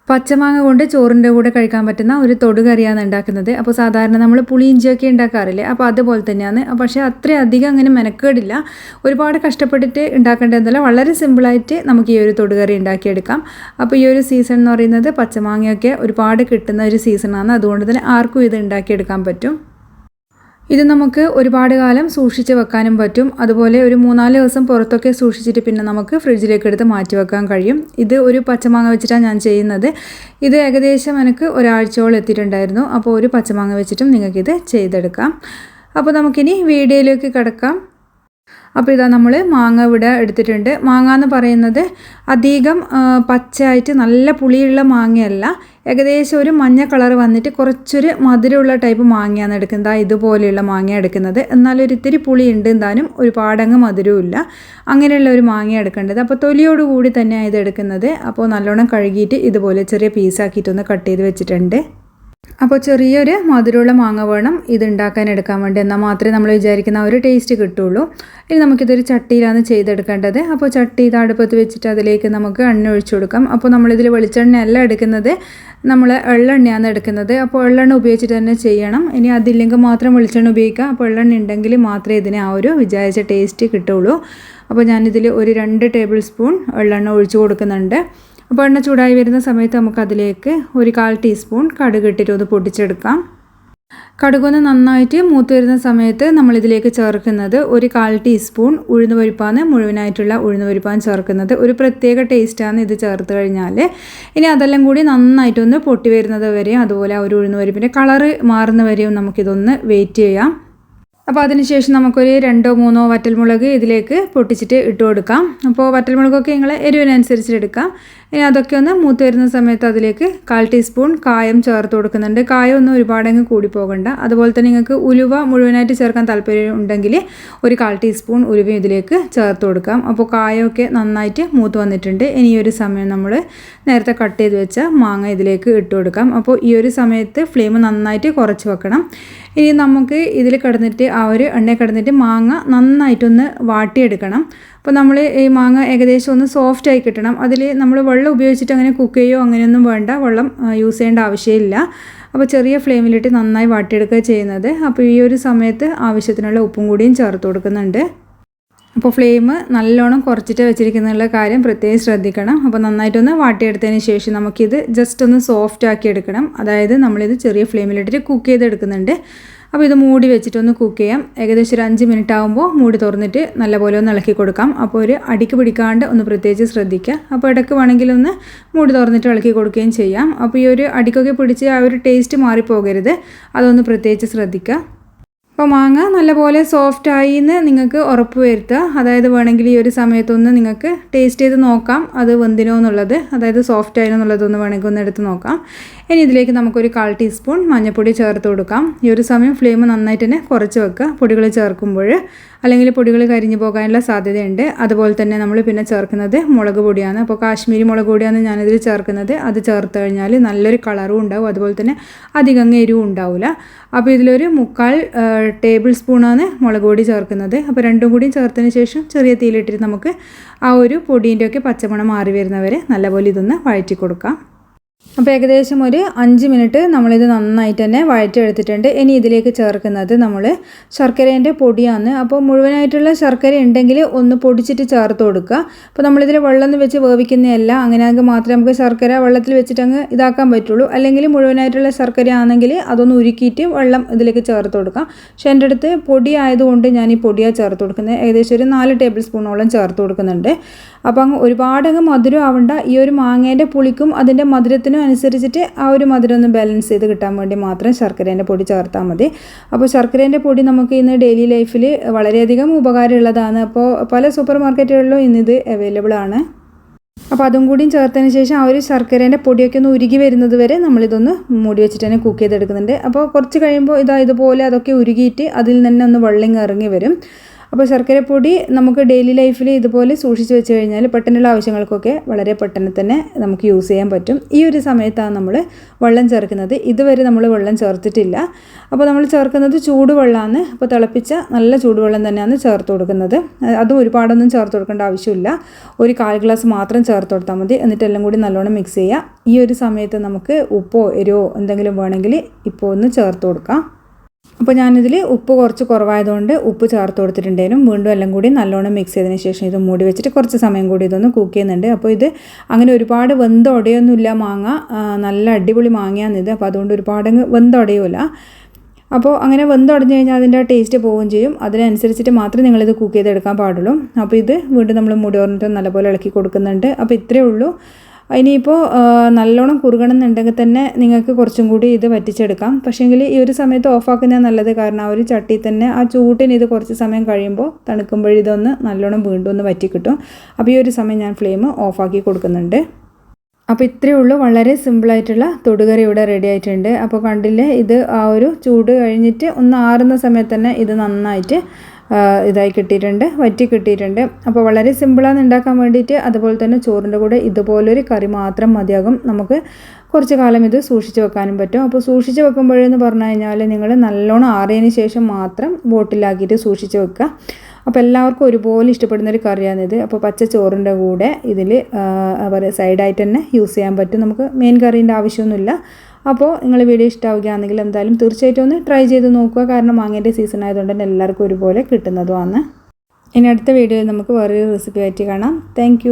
പച്ചമാങ്ങ കൊണ്ട് ചോറിൻ്റെ കൂടെ കഴിക്കാൻ പറ്റുന്ന ഒരു തൊടുകറിയാണ് ഉണ്ടാക്കുന്നത്. അപ്പോൾ സാധാരണ നമ്മൾ പുളിയിഞ്ചിയൊക്കെ ഉണ്ടാക്കാറില്ലേ, അപ്പോൾ അതുപോലെ തന്നെയാണ്. പക്ഷേ അത്രയധികം അങ്ങനെ മെനക്കേടില്ല, ഒരുപാട് കഷ്ടപ്പെട്ടിട്ട് ഉണ്ടാക്കേണ്ടതല്ല, വളരെ സിമ്പിളായിട്ട് നമുക്ക് ഈ ഒരു തൊടുകറി ഉണ്ടാക്കിയെടുക്കാം. അപ്പോൾ ഈ ഒരു സീസൺ എന്ന് പറയുന്നത് പച്ചമാങ്ങയൊക്കെ ഒരുപാട് കിട്ടുന്ന ഒരു സീസണാണ്. അതുകൊണ്ട് തന്നെ ആർക്കും ഇത് ഉണ്ടാക്കിയെടുക്കാൻ പറ്റും. ഇത് നമുക്ക് ഒരുപാട് കാലം സൂക്ഷിച്ച് വെക്കാനും പറ്റും. അതുപോലെ ഒരു 3-4 ദിവസം പുറത്തൊക്കെ സൂക്ഷിച്ചിട്ട് പിന്നെ നമുക്ക് ഫ്രിഡ്ജിലേക്ക് എടുത്ത് മാറ്റി വെക്കാൻ കഴിയും. ഇത് ഒരു പച്ചമാങ്ങ വെച്ചിട്ടാണ് ഞാൻ ചെയ്യുന്നത്. ഇത് ഏകദേശം എനിക്ക് ഒരാഴ്ചയോളം എത്തിയിട്ടുണ്ടായിരുന്നു. അപ്പോൾ ഒരു പച്ചമാങ്ങ വെച്ചിട്ടും നിങ്ങൾക്കിത് ചെയ്തെടുക്കാം. അപ്പോൾ നമുക്കിനി വീഡിയോയിലേക്ക് കിടക്കാം. അപ്പോൾ ഇതാ നമ്മൾ മാങ്ങ ഇവിടെ എടുത്തിട്ടുണ്ട്. മാങ്ങ എന്ന് പറയുന്നത് അധികം പച്ചയായിട്ട് നല്ല പുളിയുള്ള മാങ്ങയല്ല, ഏകദേശം ഒരു മഞ്ഞ കളർ വന്നിട്ട് കുറച്ചൊരു മധുരമുള്ള ടൈപ്പ് മാങ്ങയാണ് എടുക്കുന്നത്. ഇതുപോലെയുള്ള മാങ്ങ എടുക്കുന്നത്, എന്നാൽ ഒരു ഇത്തിരി പുളി ഉണ്ട്, എന്തായാലും ഒരുപാടങ്ങ് മധുരവും ഇല്ല, അങ്ങനെയുള്ള ഒരു മാങ്ങ എടുക്കേണ്ടത്. അപ്പോൾ തൊലിയോടുകൂടി തന്നെയാണ് ഇത് എടുക്കുന്നത്. അപ്പോൾ നല്ലോണം കഴുകിയിട്ട് ഇതുപോലെ ചെറിയ പീസാക്കിയിട്ടൊന്ന് കട്ട് ചെയ്ത് വെച്ചിട്ടുണ്ട്. അപ്പോൾ ചെറിയൊരു മധുരമുള്ള മാങ്ങ വേണം ഇത് എടുക്കാൻ വേണ്ടി, എന്നാൽ മാത്രമേ നമ്മൾ വിചാരിക്കുന്ന ഒരു ടേസ്റ്റ് കിട്ടുള്ളൂ. ഇനി നമുക്കിതൊരു ചട്ടിയിലാണ് ചെയ്തെടുക്കേണ്ടത്. അപ്പോൾ ചട്ടി ഇത് അടുപ്പത്ത് വെച്ചിട്ട് അതിലേക്ക് നമുക്ക് എണ്ണ ഒഴിച്ചു കൊടുക്കാം. അപ്പോൾ നമ്മളിതിൽ വെളിച്ചെണ്ണയല്ല എടുക്കുന്നത്, നമ്മൾ എള്ളെണ്ണയാണ് എടുക്കുന്നത്. അപ്പോൾ എള്ളെണ്ണ ഉപയോഗിച്ചിട്ട് തന്നെ ചെയ്യണം. ഇനി അതില്ലെങ്കിൽ മാത്രം വെളിച്ചെണ്ണ ഉപയോഗിക്കാം. അപ്പോൾ എള്ളെണ്ണ ഉണ്ടെങ്കിൽ മാത്രമേ ഇതിന് ആ ഒരു വിചാരിച്ച ടേസ്റ്റ് കിട്ടുള്ളൂ. അപ്പോൾ ഞാനിതിൽ ഒരു 2 ടേബിൾ സ്പൂൺ എള്ളെണ്ണ ഒഴിച്ചു കൊടുക്കുന്നുണ്ട്. അപ്പോൾ എണ്ണ ചൂടായി വരുന്ന സമയത്ത് നമുക്കതിലേക്ക് ഒരു 1/4 ടീസ്പൂൺ കടുക് ഇട്ടിട്ട് ഒന്ന് പൊട്ടിച്ചെടുക്കാം. കടുകൊന്ന് നന്നായിട്ട് മൂത്ത് വരുന്ന സമയത്ത് നമ്മളിതിലേക്ക് ചേർക്കുന്നത് ഒരു 1/4 ടീസ്പൂൺ ഉഴുന്നുപരിപ്പാണ്, മുഴുവനായിട്ടുള്ള ഉഴുന്നുപരിപ്പാണ് ചേർക്കുന്നത്. ഒരു പ്രത്യേക ടേസ്റ്റാണ് ഇത് ചേർത്ത് കഴിഞ്ഞാൽ. ഇനി അതെല്ലാം കൂടി നന്നായിട്ടൊന്ന് പൊട്ടി വരുന്നത് വരെയും അതുപോലെ ആ ഒരു ഉഴുന്നുപരിപ്പിൻ്റെ കളറ് മാറുന്ന വരെയും നമുക്കിതൊന്ന് വെയിറ്റ് ചെയ്യാം. അപ്പോൾ അതിനുശേഷം നമുക്കൊരു 2-3 വറ്റൽമുളക് ഇതിലേക്ക് പൊട്ടിച്ചിട്ട് ഇട്ട് കൊടുക്കാം. അപ്പോൾ വറ്റൽമുളകൊക്കെ നിങ്ങൾ എരിവിനനുസരിച്ചിട്ട് എടുക്കാം. ഇനി അതൊക്കെ ഒന്ന് മൂത്ത് വരുന്ന സമയത്ത് അതിലേക്ക് 1/4 ടീസ്പൂൺ കായം ചേർത്ത് കൊടുക്കുന്നുണ്ട്. കായം ഒന്നും ഒരുപാടങ്ങ് കൂടി പോകണ്ട. അതുപോലെ തന്നെ നിങ്ങൾക്ക് ഉലുവ മുഴുവനായിട്ട് ചേർക്കാൻ താല്പര്യം ഉണ്ടെങ്കിൽ ഒരു 1/4 ടീസ്പൂൺ ഉലുവ ഇതിലേക്ക് ചേർത്ത് കൊടുക്കാം. അപ്പോൾ കായമൊക്കെ നന്നായിട്ട് മൂത്ത് വന്നിട്ടുണ്ട്. ഇനി ഈ ഒരു സമയം നമ്മൾ നേരത്തെ കട്ട് ചെയ്ത് വെച്ച മാങ്ങ ഇതിലേക്ക് ഇട്ട് കൊടുക്കാം. അപ്പോൾ ഈ ഒരു സമയത്ത് ഫ്ലെയിം നന്നായിട്ട് കുറച്ച് വെക്കണം. ഇനി നമുക്ക് ഇതിൽ കിടന്നിട്ട് ആ ഒരു എണ്ണയിൽ കിടന്നിട്ട് മാങ്ങ നന്നായിട്ടൊന്ന് വാട്ടിയെടുക്കണം. അപ്പോൾ നമ്മൾ ഈ മാങ്ങ ഏകദേശം ഒന്ന് സോഫ്റ്റായി കിട്ടണം. അതിൽ നമ്മൾ വെള്ളം ഉപയോഗിച്ചിട്ട് അങ്ങനെ കുക്ക് ചെയ്യുകയോ അങ്ങനെയൊന്നും വേണ്ട, വെള്ളം യൂസ് ചെയ്യേണ്ട ആവശ്യമില്ല. അപ്പോൾ ചെറിയ ഫ്ലെയിമിലിട്ട് നന്നായി വാട്ടിയെടുക്കുക ചെയ്യുന്നത്. അപ്പോൾ ഈ ഒരു സമയത്ത് ആവശ്യത്തിനുള്ള ഉപ്പും കൂടിയും ചേർത്ത് കൊടുക്കുന്നുണ്ട്. അപ്പോൾ ഫ്ലെയിം നല്ലോണം കുറച്ചിട്ട് വെച്ചിരിക്കുന്നുള്ള കാര്യം പ്രത്യേകം ശ്രദ്ധിക്കണം. അപ്പോൾ നന്നായിട്ടൊന്ന് വാട്ടിയെടുത്തതിന് ശേഷം നമുക്കിത് ജസ്റ്റ് ഒന്ന് സോഫ്റ്റ് ആക്കി എടുക്കണം. അതായത് നമ്മളിത് ചെറിയ ഫ്ലെയിമിലിട്ടിട്ട് കുക്ക് ചെയ്തെടുക്കുന്നുണ്ട്. അപ്പോൾ ഇത് മൂടി വെച്ചിട്ടൊന്ന് കുക്ക് ചെയ്യാം. ഏകദേശം ഒരു 5 മിനിറ്റ് ആകുമ്പോൾ മൂടി തുറന്നിട്ട് നല്ലപോലെ ഒന്ന് ഇളക്കി കൊടുക്കാം. അപ്പോൾ ഒരു അടിക്ക് പിടിക്കാണ്ട് ഒന്ന് പ്രത്യേകിച്ച് ശ്രദ്ധിക്കുക. അപ്പോൾ ഇടയ്ക്ക് വേണമെങ്കിൽ ഒന്ന് മൂടി തുറന്നിട്ട് ഇളക്കി കൊടുക്കുകയും ചെയ്യാം. അപ്പോൾ ഈ ഒരു അടിക്കൊക്കെ പിടിച്ച് ആ ഒരു ടേസ്റ്റ് മാറിപ്പോകരുത്, അതൊന്ന് പ്രത്യേകിച്ച് ശ്രദ്ധിക്കുക. അപ്പോൾ മാങ്ങ നല്ലപോലെ സോഫ്റ്റായി എന്ന് നിങ്ങൾക്ക് ഉറപ്പ് വരുത്തുക. അതായത് വേണമെങ്കിൽ ഈ ഒരു സമയത്തൊന്ന് നിങ്ങൾക്ക് ടേസ്റ്റ് ചെയ്ത് നോക്കാം അത് വെന്തിനോ എന്നുള്ളത്, അതായത് സോഫ്റ്റ് ആയിനോ എന്നുള്ളതൊന്ന് വേണമെങ്കിൽ ഒന്ന് എടുത്ത് നോക്കാം. ഇനി ഇതിലേക്ക് നമുക്കൊരു 1/4 ടീസ്പൂൺ മഞ്ഞൾപ്പൊടി ചേർത്ത് കൊടുക്കാം. ഈ ഒരു സമയം ഫ്ലെയിം നന്നായിട്ട് തന്നെ കുറച്ച് വെക്കുക പൊടികൾ ചേർക്കുമ്പോൾ, അല്ലെങ്കിൽ പൊടികൾ കരിഞ്ഞു പോകാനുള്ള സാധ്യതയുണ്ട്. അതുപോലെ തന്നെ നമ്മൾ പിന്നെ ചേർക്കുന്നത് മുളക് പൊടിയാണ്. അപ്പോൾ കാശ്മീരി മുളക് പൊടിയാണ് ഞാനിതിൽ ചേർക്കുന്നത്. അത് ചേർത്ത് കഴിഞ്ഞാൽ നല്ലൊരു കളറും ഉണ്ടാവും, അതുപോലെ തന്നെ അധികം എരിവും ഉണ്ടാവില്ല. അപ്പോൾ ഇതിലൊരു 3/4 ടേബിൾ സ്പൂണാണ് മുളക് പൊടി ചേർക്കുന്നത്. അപ്പോൾ രണ്ടും കൂടി ചേർത്തതിന് ശേഷം ചെറിയ തീയിലിട്ടിട്ട് നമുക്ക് ആ ഒരു പൊടീൻ്റെയൊക്കെ പച്ചമണം മാറി വരുന്നവരെ നല്ലപോലെ ഇതൊന്ന് വഴറ്റി കൊടുക്കാം. അപ്പോൾ ഏകദേശം ഒരു 5 മിനിറ്റ് നമ്മളിത് നന്നായിട്ട് തന്നെ വഴറ്റിയെടുത്തിട്ടുണ്ട്. ഇനി ഇതിലേക്ക് ചേർക്കുന്നത് നമ്മൾ ശർക്കരേൻ്റെ പൊടിയാണ്. അപ്പോൾ മുഴുവനായിട്ടുള്ള ശർക്കര ഉണ്ടെങ്കിൽ ഒന്ന് പൊടിച്ചിട്ട് ചേർത്ത് കൊടുക്കുക. അപ്പോൾ നമ്മളിതിൽ വെള്ളം വെച്ച് വേവിക്കുന്നതല്ല, അങ്ങനെയാണെങ്കിൽ മാത്രമേ നമുക്ക് ശർക്കര വെള്ളത്തിൽ വെച്ചിട്ട് അങ്ങ് ഇതാക്കാൻ പറ്റുള്ളൂ. അല്ലെങ്കിൽ മുഴുവനായിട്ടുള്ള ശർക്കര ആണെങ്കിൽ അതൊന്ന് ഉരുക്കിയിട്ട് വെള്ളം ഇതിലേക്ക് ചേർത്ത് കൊടുക്കാം. പക്ഷേ എൻ്റെ അടുത്ത് പൊടി ആയതുകൊണ്ട് ഞാൻ ഈ പൊടിയാണ് ചേർത്ത് കൊടുക്കുന്നത്. ഏകദേശം ഒരു 4 ടേബിൾ സ്പൂണോളം ചേർത്ത് കൊടുക്കുന്നുണ്ട്. അപ്പോൾ അങ്ങ് ഒരുപാടങ്ങ് മധുരം ആവണ്ട. ഈ ഒരു മാങ്ങേൻ്റെ പുളിക്കും അതിൻ്റെ മധുരത്തിനും അനുസരിച്ചിട്ട് ആ ഒരു മധുരം ഒന്ന് ബാലൻസ് ചെയ്ത് കിട്ടാൻ വേണ്ടി മാത്രം ശർക്കരേൻ്റെ പൊടി ചേർത്താൽ മതി. അപ്പോൾ ശർക്കരേൻ്റെ പൊടി നമുക്ക് ഇന്ന് ഡെയിലി ലൈഫിൽ വളരെയധികം ഉപകാരമുള്ളതാണ്. അപ്പോൾ പല സൂപ്പർ മാർക്കറ്റുകളിലും ഇന്നിത് അവൈലബിൾ ആണ്. അപ്പോൾ അതും കൂടിയും ചേർത്തതിന് ശേഷം ആ ഒരു ശർക്കരേൻ്റെ പൊടിയൊക്കെ ഒന്ന് ഉരുകി വരുന്നത് വരെ നമ്മളിതൊന്ന് മൂടി വെച്ചിട്ട് തന്നെ കുക്ക് ചെയ്തെടുക്കുന്നുണ്ട്. അപ്പോൾ കുറച്ച് കഴിയുമ്പോൾ ഇതുപോലെ അതൊക്കെ ഉരുകിയിട്ട് അതിൽ തന്നെ ഒന്ന് വെള്ളം ഇറങ്ങി വരും. അപ്പോൾ ശർക്കരപ്പൊടി നമുക്ക് ഡെയിലി ലൈഫിൽ ഇതുപോലെ സൂക്ഷിച്ച് വെച്ച് കഴിഞ്ഞാൽ പെട്ടെന്നുള്ള ആവശ്യങ്ങൾക്കൊക്കെ വളരെ പെട്ടെന്ന് തന്നെ നമുക്ക് യൂസ് ചെയ്യാൻ പറ്റും. ഈ ഒരു സമയത്താണ് നമ്മൾ വെള്ളം ചേർക്കുന്നത്. ഇതുവരെ നമ്മൾ വെള്ളം ചേർത്തിട്ടില്ല. അപ്പോൾ നമ്മൾ ചേർക്കുന്നത് ചൂടുവെള്ളമാണ്. അപ്പോൾ തിളപ്പിച്ച നല്ല ചൂടുവെള്ളം തന്നെയാണ് ചേർത്ത് കൊടുക്കുന്നത്. അതും ഒരുപാടൊന്നും ചേർത്ത് കൊടുക്കേണ്ട ആവശ്യമില്ല. ഒരു 1/4 ഗ്ലാസ് മാത്രം ചേർത്ത് കൊടുത്താൽ മതി. എന്നിട്ട് എല്ലാം കൂടി നല്ലോണം മിക്സ് ചെയ്യുക. ഈ ഒരു സമയത്ത് നമുക്ക് ഉപ്പോ എരിവോ എന്തെങ്കിലും വേണമെങ്കിൽ ഇപ്പോൾ ഒന്ന് ചേർത്ത് കൊടുക്കാം. അപ്പോൾ ഞാനിതിൽ ഉപ്പ് കുറച്ച് കുറവായതുകൊണ്ട് ഉപ്പ് ചേർത്ത് കൊടുത്തിട്ടുണ്ടായിരുന്നു. വീണ്ടും എല്ലാം കൂടി നല്ലോണം മിക്സ് ചെയ്തതിന് ശേഷം ഇത് മൂടി വെച്ചിട്ട് കുറച്ച് സമയം കൂടി ഇതൊന്ന് കുക്ക് ചെയ്യുന്നുണ്ട്. അപ്പോൾ ഇത് അങ്ങനെ ഒരുപാട് വെന്തൊടയൊന്നുമില്ല മാങ്ങ. നല്ല അടിപൊളി മാങ്ങയാണിത്. അപ്പോൾ അതുകൊണ്ട് ഒരുപാട് വെന്തൊടയൂല. അപ്പോൾ അങ്ങനെ വെന്തുടഞ്ഞു കഴിഞ്ഞാൽ അതിൻ്റെ ടേസ്റ്റ് പോവുകയും ചെയ്യും. അതിനനുസരിച്ചിട്ട് മാത്രമേ നിങ്ങളിത് കുക്ക് ചെയ്തെടുക്കാൻ പാടുള്ളൂ. അപ്പോൾ ഇത് വീണ്ടും നമ്മൾ മൂടി തുറന്നിട്ട് നല്ലപോലെ ഇളക്കി കൊടുക്കുന്നുണ്ട്. അപ്പോൾ ഇത്രയേ ഉള്ളൂ. ഇനിയിപ്പോൾ നല്ലോണം കുറുകണം എന്നുണ്ടെങ്കിൽ തന്നെ നിങ്ങൾക്ക് കുറച്ചും കൂടി ഇത് വറ്റിച്ചെടുക്കാം. പക്ഷേങ്കിൽ ഈ ഒരു സമയത്ത് ഓഫാക്കുന്നതാണ് നല്ലത്. കാരണം ആ ഒരു ചട്ടി തന്നെ ആ ചൂട്ടിന് ഇത് കുറച്ച് സമയം കഴിയുമ്പോൾ തണുക്കുമ്പോഴിതൊന്ന് നല്ലോണം വീണ്ടും ഒന്ന് വറ്റി കിട്ടും. അപ്പോൾ ഈ ഒരു സമയം ഞാൻ ഫ്ലെയിം ഓഫാക്കി കൊടുക്കുന്നുണ്ട്. അപ്പോൾ ഇത്രയേ ഉള്ളൂ. വളരെ സിമ്പിളായിട്ടുള്ള തൊടുകറി ഇവിടെ റെഡി ആയിട്ടുണ്ട്. അപ്പോൾ കണ്ടില്ലേ, ഇത് ആ ഒരു ചൂട് കഴിഞ്ഞിട്ട് ഒന്ന് ആറുന്ന സമയത്ത് തന്നെ ഇത് നന്നായിട്ട് ഇതായി കിട്ടിയിട്ടുണ്ട്, വറ്റി കിട്ടിയിട്ടുണ്ട്. അപ്പോൾ വളരെ സിമ്പിളാണ് ഉണ്ടാക്കാൻ വേണ്ടിയിട്ട്. അതുപോലെ തന്നെ ചോറിൻ്റെ കൂടെ ഇതുപോലൊരു കറി മാത്രം മതിയാകും. നമുക്ക് കുറച്ച് കാലം ഇത് സൂക്ഷിച്ച് വെക്കാനും പറ്റും. അപ്പോൾ സൂക്ഷിച്ച് വെക്കുമ്പോഴെന്ന് പറഞ്ഞു കഴിഞ്ഞാൽ നിങ്ങൾ നല്ലോണം ആറിയതിന് ശേഷം മാത്രം ബോട്ടിലാക്കിയിട്ട് സൂക്ഷിച്ച് വെക്കുക. അപ്പോൾ എല്ലാവർക്കും ഒരുപോലെ ഇഷ്ടപ്പെടുന്നൊരു കറിയാണിത്. അപ്പോൾ പച്ച ചോറിൻ്റെ കൂടെ ഇതിൽ സൈഡായിട്ട് തന്നെ യൂസ് ചെയ്യാൻ പറ്റും. നമുക്ക് മെയിൻ കറീൻ്റെ ആവശ്യമൊന്നുമില്ല. അപ്പോൾ നിങ്ങൾ വീഡിയോ ഇഷ്ടമാവുകയാണെങ്കിൽ എന്തായാലും തീർച്ചയായിട്ടും ഒന്ന് ട്രൈ ചെയ്ത് നോക്കുക. കാരണം മാങ്ങേൻ്റെ സീസൺ ആയതുകൊണ്ട് തന്നെ എല്ലാവർക്കും ഒരുപോലെ കിട്ടുന്നതുമാണ്. ഇനി അടുത്ത വീഡിയോയിൽ നമുക്ക് വേറൊരു റെസിപ്പി ആയിട്ട് കാണാം. താങ്ക്